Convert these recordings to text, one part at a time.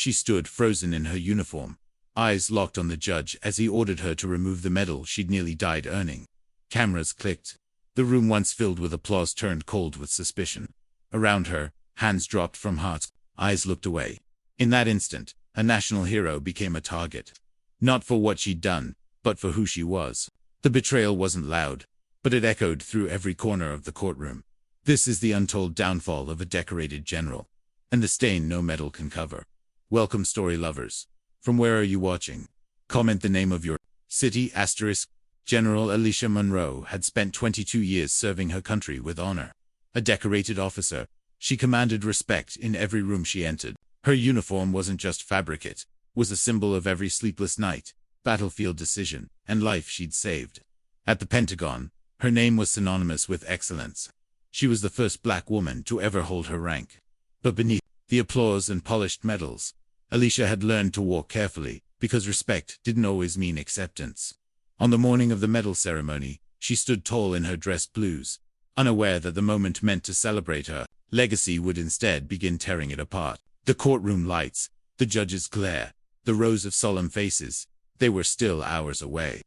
She stood frozen in her uniform, eyes locked on the judge as he ordered her to remove the medal she'd nearly died earning. Cameras clicked. The room once filled with applause turned cold with suspicion. Around her, hands dropped from hearts, eyes looked away. In that instant, a national hero became a target. Not for what she'd done, but for who she was. The betrayal wasn't loud, but it echoed through every corner of the courtroom. This is the untold downfall of a decorated general, and the stain no medal can cover. Welcome, story lovers. From where are you watching? Comment the name of your city. General Alicia Munro had spent 22 years serving her country with honor. A decorated officer, she commanded respect in every room she entered. Her uniform wasn't just fabric, it was a symbol of every sleepless night, battlefield decision, and life she'd saved. At the Pentagon, her name was synonymous with excellence. She was the first black woman to ever hold her rank. But beneath the applause and polished medals, Alicia had learned to walk carefully, because respect didn't always mean acceptance. On the morning of the medal ceremony, she stood tall in her dress blues, unaware that the moment meant to celebrate her legacy would instead begin tearing it apart. The courtroom lights, the judge's glare, the rows of solemn faces, they were still hours away.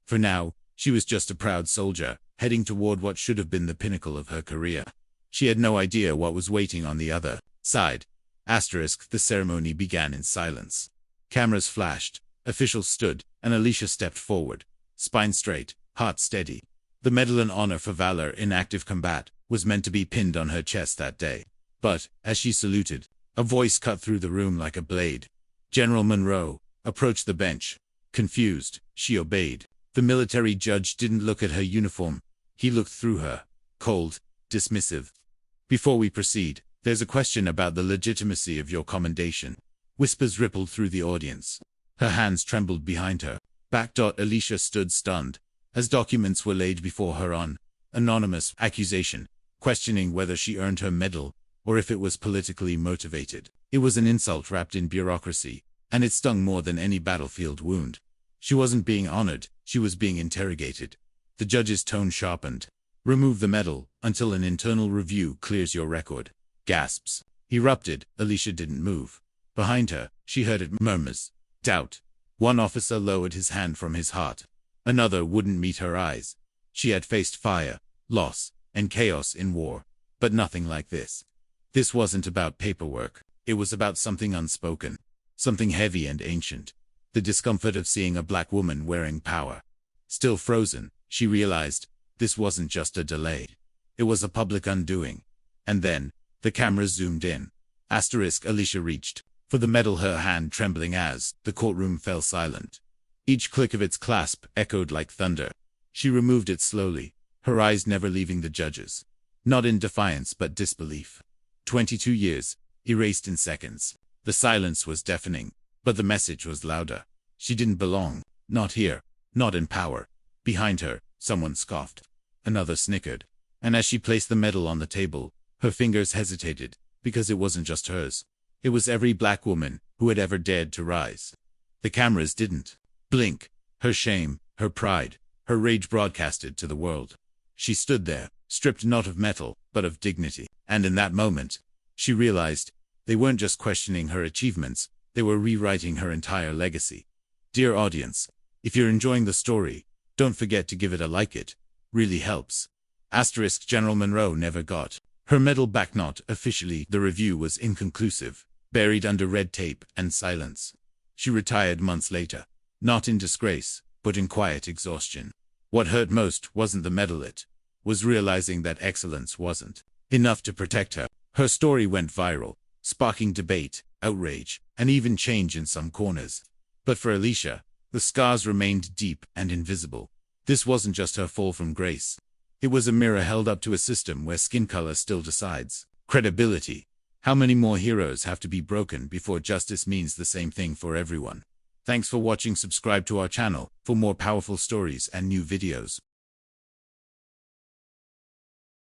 For now, she was just a proud soldier, heading toward what should have been the pinnacle of her career. She had no idea what was waiting on the other side. The ceremony began in silence. Cameras flashed, officials stood, and Alicia stepped forward, spine straight, heart steady. The Medal in Honor for Valor in Active Combat was meant to be pinned on her chest that day. But, as she saluted, a voice cut through the room like a blade. General Munro approached the bench. Confused, she obeyed. The military judge didn't look at her uniform. He looked through her, cold, dismissive. Before we proceed, there's a question about the legitimacy of your commendation. Whispers rippled through the audience. Her hands trembled behind her back. Alicia stood stunned, as documents were laid before her on anonymous accusation, questioning whether she earned her medal, or if it was politically motivated. It was an insult wrapped in bureaucracy, and it stung more than any battlefield wound. She wasn't being honored, she was being interrogated. The judge's tone sharpened. Remove the medal, until an internal review clears your record. Gasps erupted. Alicia didn't move. Behind her, she heard it murmurs. Doubt. One officer lowered his hand from his heart. Another wouldn't meet her eyes. She had faced fire, loss, and chaos in war, but nothing like this. This wasn't about paperwork. It was about something unspoken, something heavy and ancient. The discomfort of seeing a black woman wearing power. Still frozen, she realized this wasn't just a delay. It was a public undoing. And then, the camera zoomed in. Alicia reached for the medal, her hand trembling as the courtroom fell silent. Each click of its clasp echoed like thunder. She removed it slowly, her eyes never leaving the judge's. Not in defiance but disbelief. 22 years, erased in seconds. The silence was deafening, but the message was louder. She didn't belong. Not here. Not in power. Behind her, someone scoffed. Another snickered. And as she placed the medal on the table, her fingers hesitated, because it wasn't just hers. It was every black woman who had ever dared to rise. The cameras didn't blink. Her shame, her pride, her rage broadcasted to the world. She stood there, stripped not of metal, but of dignity. And in that moment, she realized they weren't just questioning her achievements, they were rewriting her entire legacy. Dear audience, if you're enjoying the story, don't forget to give it a like. It really helps. General Munro never got her medal back. Not officially. The review was inconclusive, buried under red tape and silence. She retired months later, not in disgrace, but in quiet exhaustion. What hurt most wasn't the medal, it was realizing that excellence wasn't enough to protect her. Her story went viral, sparking debate, outrage, and even change in some corners. But for Alicia, the scars remained deep and invisible. This wasn't just her fall from grace. It was a mirror held up to a system where skin color still decides credibility. How many more heroes have to be broken before justice means the same thing for everyone? Thanks for watching. Subscribe to our channel for more powerful stories and new videos.